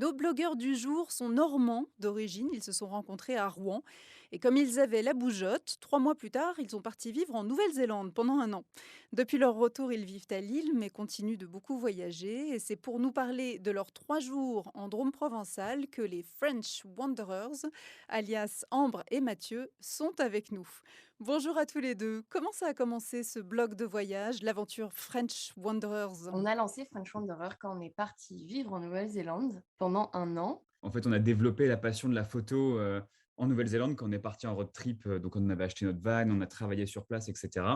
Nos blogueurs du jour sont normands d'origine, ils se sont rencontrés à Rouen et comme ils avaient la bougeotte, 3 mois plus tard, ils sont partis vivre en Nouvelle-Zélande pendant un an. Depuis leur retour, ils vivent à Lille mais continuent de beaucoup voyager et c'est pour nous parler de leurs 3 jours en Drôme provençal que les French Wanderers, alias Ambre et Mathieu, sont avec nous. Bonjour à tous les deux. Comment ça a commencé ce blog de voyage, l'aventure French Wanderers? On a lancé French Wanderer quand on est parti vivre en Nouvelle-Zélande pendant un an. En fait, on a développé la passion de la photo en Nouvelle-Zélande quand on est parti en road trip. Donc, on avait acheté notre van, on a travaillé sur place, etc.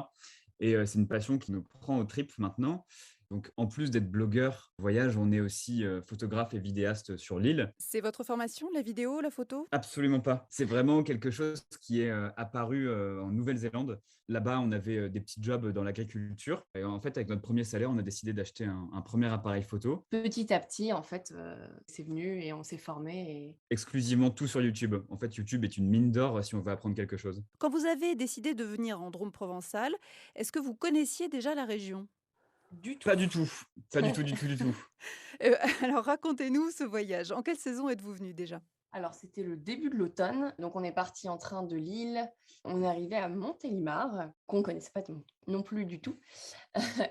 Et c'est une passion qui nous prend au trip maintenant. Donc, en plus d'être blogueur voyage, on est aussi photographe et vidéaste sur l'île. C'est votre formation, la vidéo, la photo? Absolument pas. C'est vraiment quelque chose qui est apparu en Nouvelle-Zélande. Là-bas, on avait des petits jobs dans l'agriculture. Et en fait, avec notre premier salaire, on a décidé d'acheter un premier appareil photo, Petit à petit, en fait, c'est venu et on s'est formé. exclusivement tout sur YouTube. En fait, YouTube est une mine d'or si on veut apprendre quelque chose. Quand vous avez décidé de venir en Drôme provençal, est-ce que vous connaissiez déjà la région? Du tout. Pas du tout, pas du tout, du tout, du tout. Alors racontez-nous ce voyage. En quelle saison êtes-vous venu déjà? Alors, c'était le début de l'automne. Donc, on est parti en train de Lille. On est arrivé à Montélimar, qu'on ne connaissait pas non plus du tout.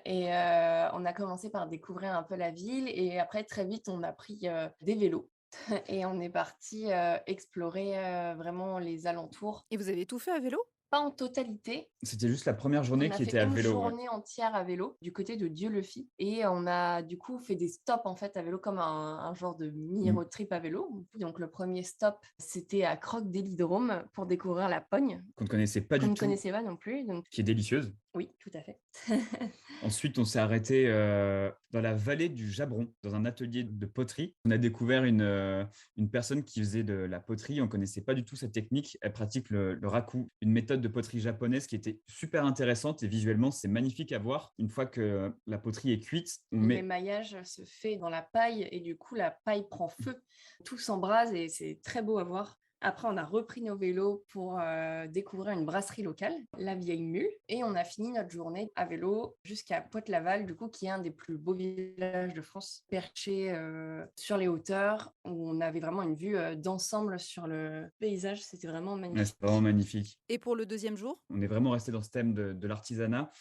Et on a commencé par découvrir un peu la ville. Et après, très vite, on a pris des vélos. Et on est parti explorer vraiment les alentours. Et vous avez tout fait à vélo? Pas en totalité. C'était juste la première journée On a qui fait était à une vélo, ouais. journée entière à vélo du côté de Dieulefit et on a du coup fait des stops en fait à vélo comme un genre de mini Mmh. road trip à vélo. Donc le premier stop, c'était à Croc-Délidrome pour découvrir la Pogne, Qu'on ne connaissait pas qu'on du ne tout, connaissait pas non plus. Donc qui est délicieuse. oui, tout à fait. Ensuite, on s'est arrêté dans la vallée du Jabron, dans un atelier de poterie. On a découvert une personne qui faisait de la poterie. On ne connaissait pas du tout cette technique. Elle pratique le raku, une méthode de poterie japonaise qui était super intéressante et visuellement, c'est magnifique à voir. Une fois que la poterie est cuite, on met. L'émaillage se fait dans la paille et du coup la paille prend feu, tout s'embrase et c'est très beau à voir. Après, on a repris nos vélos pour découvrir une brasserie locale, la Vieille Mule, et on a fini notre journée à vélo jusqu'à Pointe-Laval, du coup, qui est un des plus beaux villages de France, perché sur les hauteurs, où on avait vraiment une vue d'ensemble sur le paysage. C'était vraiment Ouais, c'est vraiment magnifique. magnifique. Et pour le deuxième jour? On est vraiment resté dans ce thème de l'artisanat.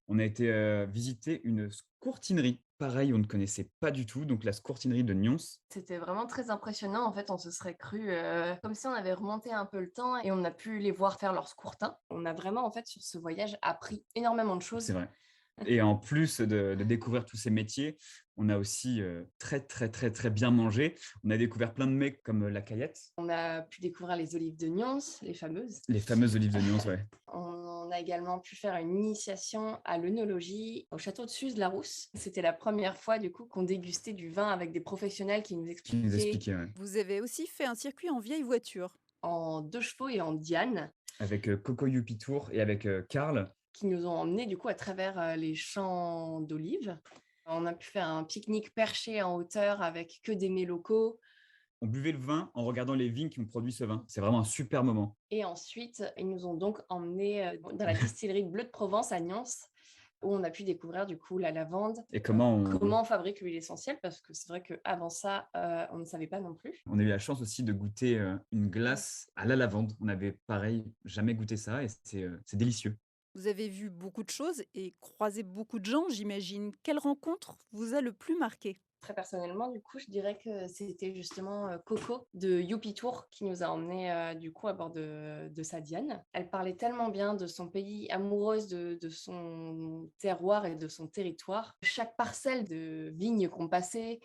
On a été visiter une scourtinerie. Pareil, on ne connaissait pas du tout. Donc, la scourtinerie de Nyons. C'était vraiment très impressionnant. En fait, on se serait cru comme si on avait remonté un peu le temps et on a pu les voir faire leur scourtin. On a vraiment, en fait, sur ce voyage, appris énormément de C'est choses. vrai. Et en plus de découvrir tous ces métiers, on a aussi très, très, très, très bien mangé. On a découvert plein de mets comme la Cayette, On a pu découvrir les olives de Nyons, les fameuses. les fameuses olives de Nyons, ouais. On a également pu faire une initiation à l'œnologie au château de Suse-la-Rousse. C'était la première fois, du coup, qu'on dégustait du vin avec des professionnels qui nous Qui nous expliquaient expliquait, ouais. Vous avez aussi fait un circuit en vieille voiture. en 2 chevaux et en Diane, Avec Coco Youpi Tour et avec Karl. qui nous ont emmenés, du coup, à travers les champs d'olives. On a pu faire un pique-nique perché en hauteur avec que des mets locaux. On buvait le vin en regardant les vignes qui ont produit ce vin. C'est vraiment un super moment. Et ensuite, ils nous ont donc emmenés dans la distillerie Bleu de Provence à Nyons, où on a pu découvrir du coup la lavande, Et comment comment on fabrique l'huile essentielle, parce que c'est vrai qu'avant ça, on ne savait pas non plus. on a eu la chance aussi de goûter une glace à la lavande. On avait, pareil, jamais goûté ça et c'est délicieux. Vous avez vu beaucoup de choses et croisé beaucoup de gens, j'imagine. Quelle rencontre vous a le plus marqué? Très personnellement, du coup, je dirais que c'était justement Coco de Youpi Tour qui nous a emmenés du coup à bord de sa Diane. Elle parlait tellement bien de son pays, amoureuse de son terroir et de son territoire. Chaque parcelle de vigne qu'on passait,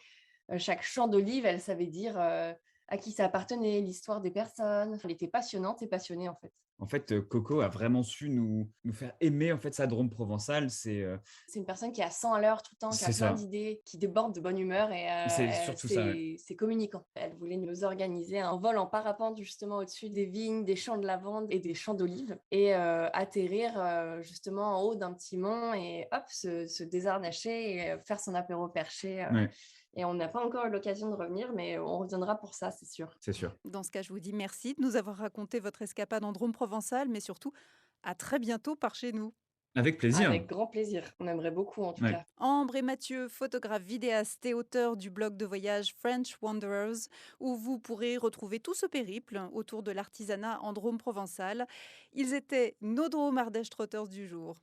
chaque champ d'olive, elle savait dire à qui ça appartenait, l'histoire des personnes. Elle était passionnante et passionnée en fait. En fait, Coco a vraiment su nous faire aimer en fait sa Drôme provençale. C'est une personne qui est à 100 à l'heure tout le temps, qui a C'est plein ça. d'idées, qui déborde de bonne humeur et C'est surtout ça. Ouais. c'est communicant. Elle voulait nous organiser un vol en parapente justement au-dessus des vignes, des champs de lavande et des champs d'olives et atterrir justement en haut d'un petit mont et hop, se désharnacher et faire son apéro perché. Ouais, Et on n'a pas encore eu l'occasion de revenir, mais on reviendra pour ça, c'est sûr. c'est sûr. Dans ce cas, je vous dis merci de nous avoir raconté votre escapade en Drôme provençal, mais surtout, à très bientôt par chez nous. Avec plaisir. Avec grand plaisir. On aimerait beaucoup en tout Ouais. cas. Ambre et Mathieu, photographes, vidéastes et auteurs du blog de voyage French Wanderers, où vous pourrez retrouver tout ce périple autour de l'artisanat en Drôme provençal. Ils étaient nos Drôme Ardèche Trotters du jour.